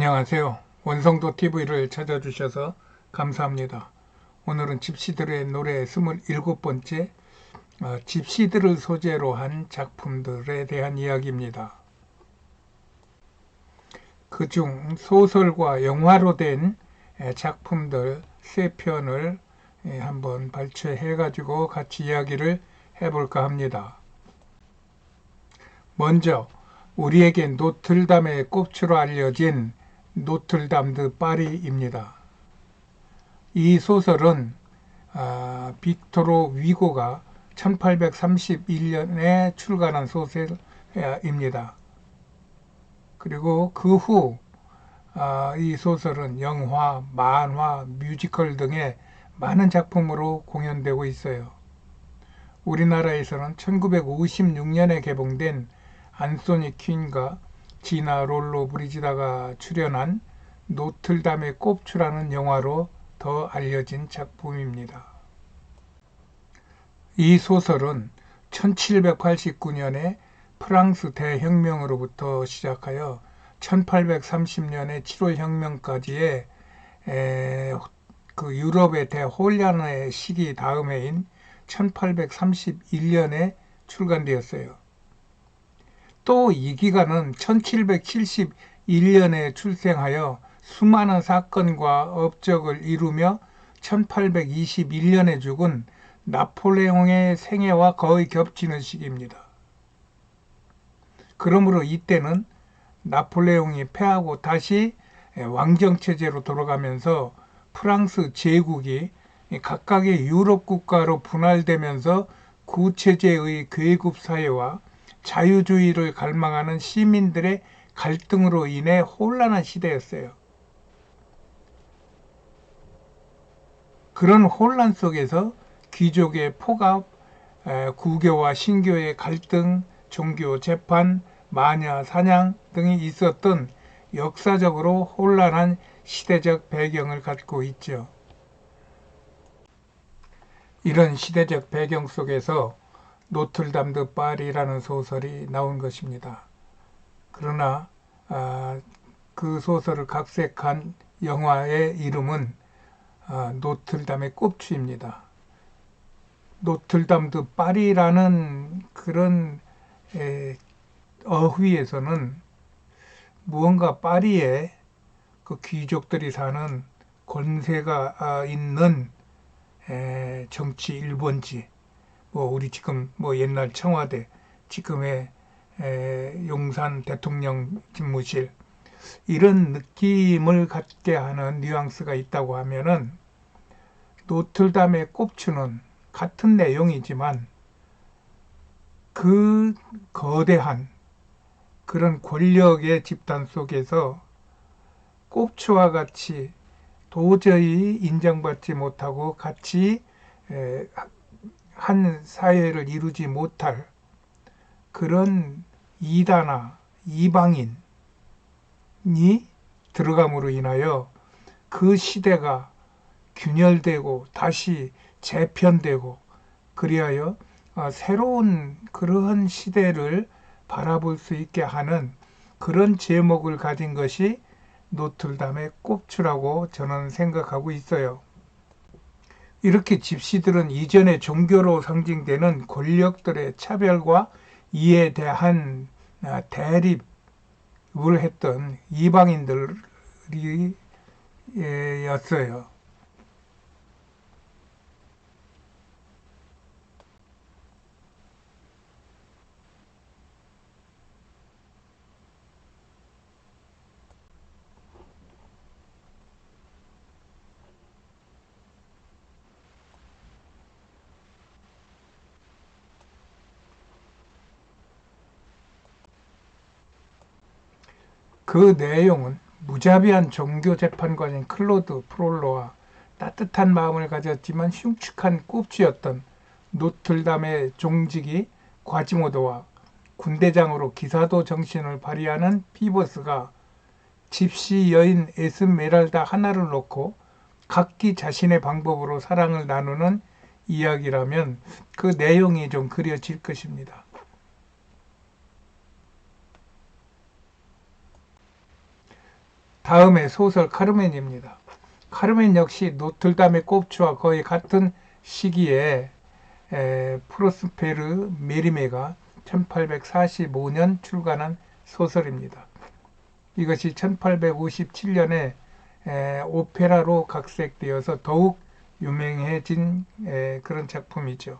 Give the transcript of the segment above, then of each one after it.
안녕하세요. 원성도 TV를 찾아주셔서 감사합니다. 오늘은 집시들의 노래 27번째 집시들을 소재로 한 작품들에 대한 이야기입니다. 그중 소설과 영화로 된 작품들 3편을 한번 발췌해 가지고 같이 이야기를 해볼까 합니다. 먼저 우리에게 노틀담의 꼽추로 알려진 노틀담 드 파리입니다. 이 소설은 빅토르 위고가 1831년에 출간한 소설입니다. 그리고 그 후 이 소설은 영화, 만화, 뮤지컬 등의 많은 작품으로 공연되고 있어요. 우리나라에서는 1956년에 개봉된 안소니 퀸과 지나 롤로 브리지다가 출연한 노틀담의 꼽추라는 영화로 더 알려진 작품입니다. 이 소설은 1789년에 프랑스 대혁명으로부터 시작하여 1830년의 7월 혁명까지의 그 유럽의 대혼란의 시기 다음 해인 1831년에 출간되었어요. 또 이 기간은 1771년에 출생하여 수많은 사건과 업적을 이루며 1821년에 죽은 나폴레옹의 생애와 거의 겹치는 시기입니다. 그러므로 이때는 나폴레옹이 패하고 다시 왕정체제로 돌아가면서 프랑스 제국이 각각의 유럽 국가로 분할되면서 구체제의 계급 사회와 자유주의를 갈망하는 시민들의 갈등으로 인해 혼란한 시대였어요. 그런 혼란 속에서 귀족의 폭압, 구교와 신교의 갈등, 종교 재판, 마녀 사냥 등이 있었던 역사적으로 혼란한 시대적 배경을 갖고 있죠. 이런 시대적 배경 속에서 노틀담 드 파리라는 소설이 나온 것입니다. 그러나 그 소설을 각색한 영화의 이름은 노틀담의 꼽추입니다. 노틀담 드 파리라는 그런 어휘에서는 무언가 파리에 그 귀족들이 사는 권세가 있는 정치 일본지, 우리 지금 옛날 청와대, 지금의 용산 대통령 집무실, 이런 느낌을 갖게 하는 뉘앙스가 있다고 하면은 노틀담의 꼽추는 같은 내용이지만 그 거대한 그런 권력의 집단 속에서 꼽추와 같이 도저히 인정받지 못하고 같이 한 사회를 이루지 못할 그런 이단아, 이방인이 들어감으로 인하여 그 시대가 균열되고 다시 재편되고 그리하여 새로운 그러한 시대를 바라볼 수 있게 하는 그런 제목을 가진 것이 노틀담의 꼽추라고 저는 생각하고 있어요. 이렇게 집시들은 이전의 종교로 상징되는 권력들의 차별과 이에 대한 대립을 했던 이방인들이 였어요. 그 내용은 무자비한 종교 재판관인 클로드 프롤로와 따뜻한 마음을 가졌지만 흉측한 꼽쥐였던 노틀담의 종직이 과지모도와 군대장으로 기사도 정신을 발휘하는 피버스가 집시 여인 에스메랄다 하나를 놓고 각기 자신의 방법으로 사랑을 나누는 이야기라면 그 내용이 좀 그려질 것입니다. 다음에 소설 카르멘입니다. 카르멘 역시 노틀담의 꼽추와 거의 같은 시기에 프로스페르 메리메가 1845년 출간한 소설입니다. 이것이 1857년에 오페라로 각색되어서 더욱 유명해진 그런 작품이죠.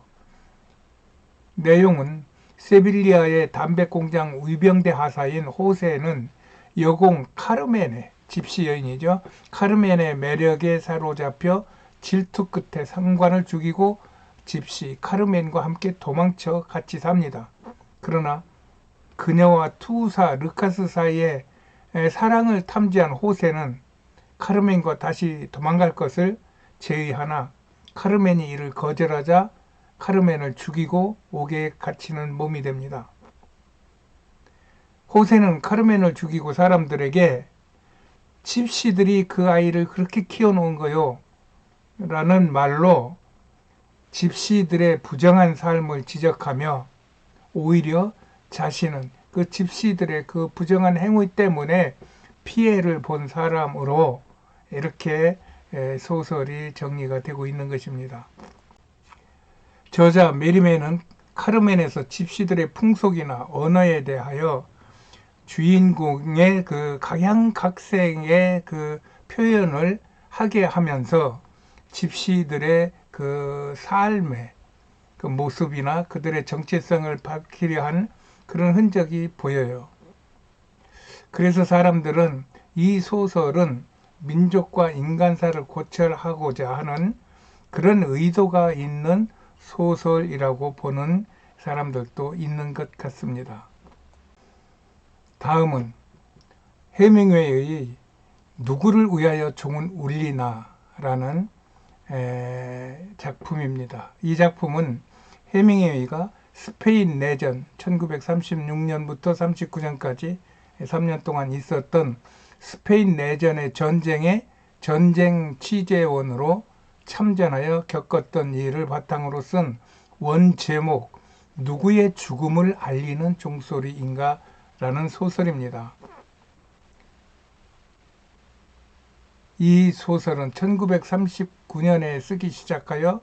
내용은 세빌리아의 담배공장 위병대 하사인 호세는 여공 카르멘의 집시 여인이죠. 카르멘의 매력에 사로잡혀 질투 끝에 상관을 죽이고 집시 카르멘과 함께 도망쳐 같이 삽니다. 그러나 그녀와 투사 르카스 사이에 사랑을 탐지한 호세는 카르멘과 다시 도망갈 것을 제의하나 카르멘이 이를 거절하자 카르멘을 죽이고 옥에 갇히는 몸이 됩니다. 호세는 카르멘을 죽이고 사람들에게 집시들이 그 아이를 그렇게 키워놓은 거요 라는 말로 집시들의 부정한 삶을 지적하며 오히려 자신은 그 집시들의 그 부정한 행위 때문에 피해를 본 사람으로 이렇게 소설이 정리가 되고 있는 것입니다. 저자 메리메는 카르멘에서 집시들의 풍속이나 언어에 대하여 주인공의 그 각양각색의 그 표현을 하게 하면서 집시들의 그 삶의 그 모습이나 그들의 정체성을 밝히려 한 그런 흔적이 보여요. 그래서 사람들은 이 소설은 민족과 인간사를 고찰하고자 하는 그런 의도가 있는 소설이라고 보는 사람들도 있는 것 같습니다. 다음은 해밍웨이의 누구를 위하여 종은 울리나 라는 작품입니다. 이 작품은 해밍웨이가 스페인 내전 1936년부터 39년까지 3년 동안 있었던 스페인 내전의 전쟁 취재원으로 참전하여 겪었던 일을 바탕으로 쓴 원제목 누구의 죽음을 알리는 종소리인가 라는 소설입니다. 이 소설은 1939년에 쓰기 시작하여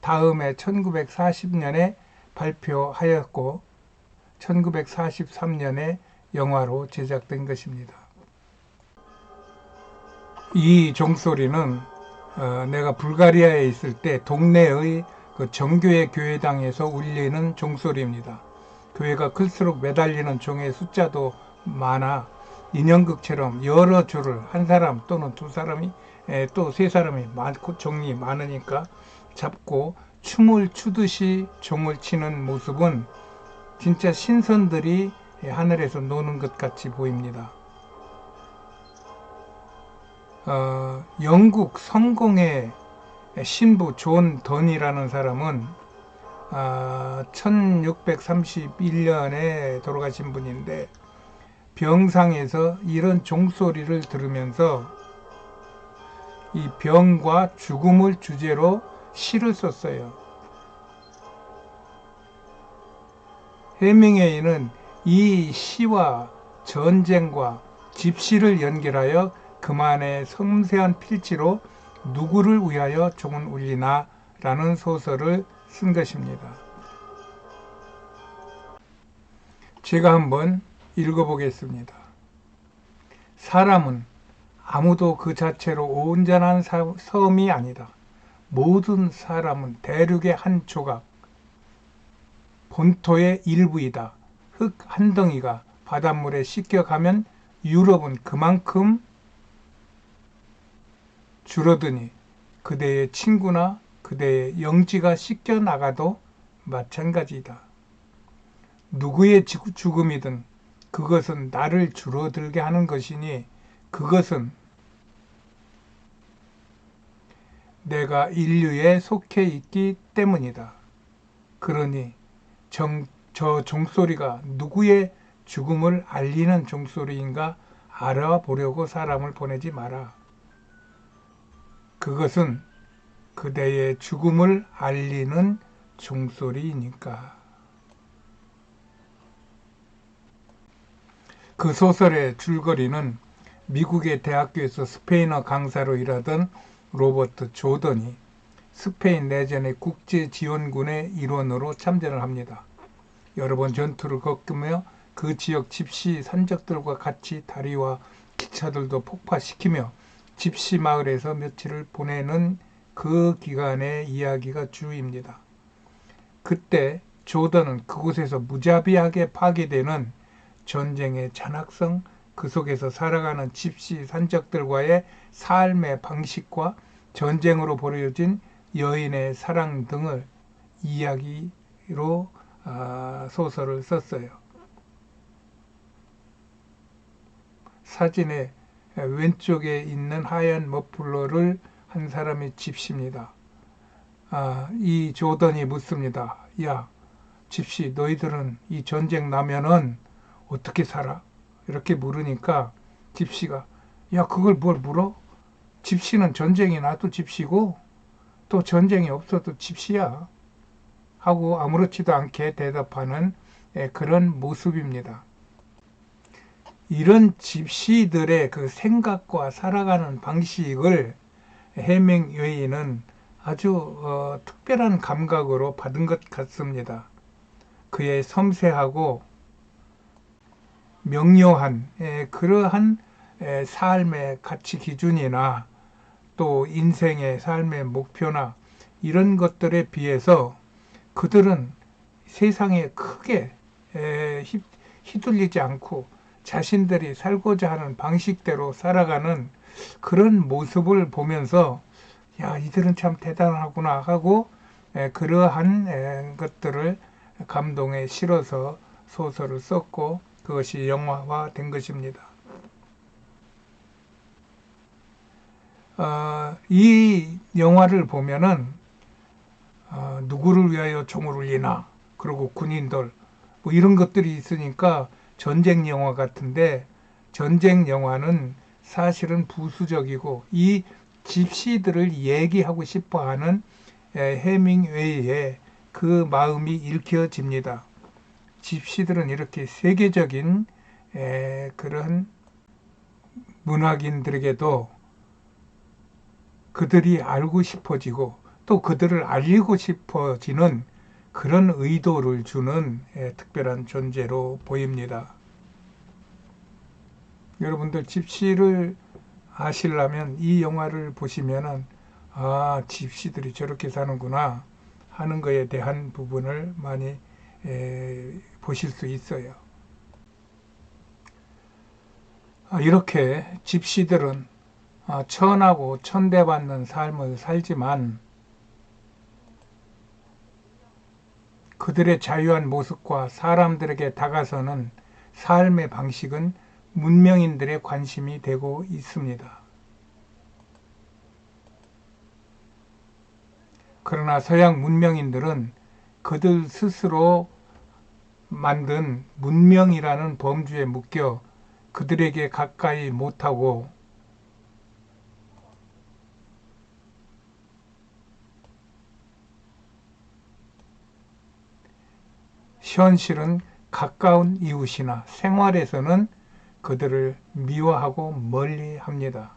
다음해 1940년에 발표하였고 1943년에 영화로 제작된 것입니다. 이 종소리는 내가 불가리아에 있을 때 동네의 그 정교회 교회당에서 울리는 종소리입니다. 교회가 클수록 매달리는 종의 숫자도 많아 인형극처럼 여러 줄을 한 사람 또는 두 사람이 또 세 사람이 많고 종이 많으니까 잡고 춤을 추듯이 종을 치는 모습은 진짜 신선들이 하늘에서 노는 것 같이 보입니다. 영국 성공의 신부 존 던이라는 사람은 1631년에 돌아가신 분인데 병상에서 이런 종소리를 들으면서 이 병과 죽음을 주제로 시를 썼어요. 해밍웨이는 이 시와 전쟁과 집시를 연결하여 그만의 섬세한 필지로 누구를 위하여 종은 울리나 라는 소설을 쓴 것입니다. 제가 한번 읽어보겠습니다. 사람은 아무도 그 자체로 온전한 섬이 아니다. 모든 사람은 대륙의 한 조각, 본토의 일부이다. 흙 한 덩이가 바닷물에 씻겨가면 유럽은 그만큼 줄어드니 그대의 친구나 그대의 영지가 씻겨나가도 마찬가지이다. 누구의 죽음이든 그것은 나를 줄어들게 하는 것이니 그것은 내가 인류에 속해 있기 때문이다. 그러니 저 종소리가 누구의 죽음을 알리는 종소리인가 알아보려고 사람을 보내지 마라. 그것은 그대의 죽음을 알리는 종소리이니까. 그 소설의 줄거리는 미국의 대학교에서 스페인어 강사로 일하던 로버트 조던이 스페인 내전의 국제지원군의 일원으로 참전을 합니다. 여러 번 전투를 겪으며 그 지역 집시 산적들과 같이 다리와 기차들도 폭파시키며 집시 마을에서 며칠을 보내는 그 기간의 이야기가 주입니다. 그때 조던은 그곳에서 무자비하게 파괴되는 전쟁의 잔악성, 그 속에서 살아가는 집시 산적들과의 삶의 방식과 전쟁으로 벌어진 여인의 사랑 등을 이야기로 소설을 썼어요. 사진의 왼쪽에 있는 하얀 머플러를 한 사람이 집시입니다. 이 조던이 묻습니다. 야, 집시, 너희들은 이 전쟁 나면은 어떻게 살아? 이렇게 물으니까 집시가, 야, 그걸 뭘 물어? 집시는 전쟁이 나도 집시고 또 전쟁이 없어도 집시야 하고 아무렇지도 않게 대답하는 그런 모습입니다. 이런 집시들의 그 생각과 살아가는 방식을 해밍웨이는 아주 특별한 감각으로 받은 것 같습니다. 그의 섬세하고 명료한 그러한 삶의 가치 기준이나 또 인생의 삶의 목표나 이런 것들에 비해서 그들은 세상에 크게 휘둘리지 않고 자신들이 살고자 하는 방식대로 살아가는 그런 모습을 보면서 야, 이들은 참 대단하구나 하고 그러한 것들을 감동에 실어서 소설을 썼고 그것이 영화화된 것입니다. 이 영화를 보면은 누구를 위하여 총을 울리나 그리고 군인들 뭐 이런 것들이 있으니까 전쟁 영화 같은데 전쟁 영화는 사실은 부수적이고 이 집시들을 얘기하고 싶어하는 해밍웨이의 그 마음이 읽혀집니다. 집시들은 이렇게 세계적인 그런 문학인들에게도 그들이 알고 싶어지고 또 그들을 알리고 싶어지는 그런 의도를 주는 특별한 존재로 보입니다. 여러분들 집시를 아시려면 이 영화를 보시면은 집시들이 저렇게 사는구나 하는 것에 대한 부분을 많이 보실 수 있어요. 이렇게 집시들은 천하고 천대받는 삶을 살지만 그들의 자유한 모습과 사람들에게 다가서는 삶의 방식은 문명인들의 관심이 되고 있습니다. 그러나 서양 문명인들은 그들 스스로 만든 문명이라는 범주에 묶여 그들에게 가까이 못하고 현실은 가까운 이웃이나 생활에서는 그들을 미워하고 멀리합니다.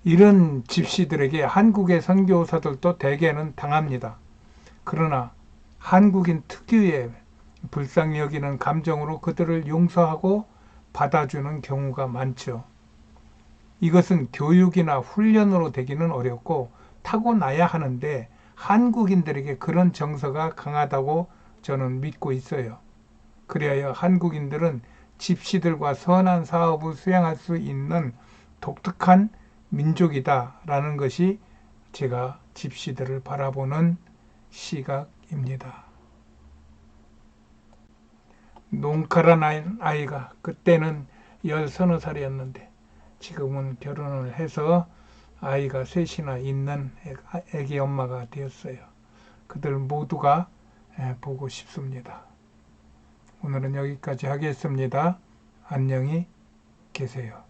이런 집시들에게 한국의 선교사들도 대개는 당합니다. 그러나 한국인 특유의 불쌍히 여기는 감정으로 그들을 용서하고 받아주는 경우가 많죠. 이것은 교육이나 훈련으로 되기는 어렵고 타고나야 하는데 한국인들에게 그런 정서가 강하다고 저는 믿고 있어요. 그리하여 한국인들은 집시들과 선한 사업을 수행할 수 있는 독특한 민족이다라는 것이 제가 집시들을 바라보는 시각입니다. 농카란 아이가 그때는 10서너 살이었는데 지금은 결혼을 해서 아이가 셋이나 있는 애기 엄마가 되었어요. 그들 모두가 보고 싶습니다. 오늘은 여기까지 하겠습니다. 안녕히 계세요.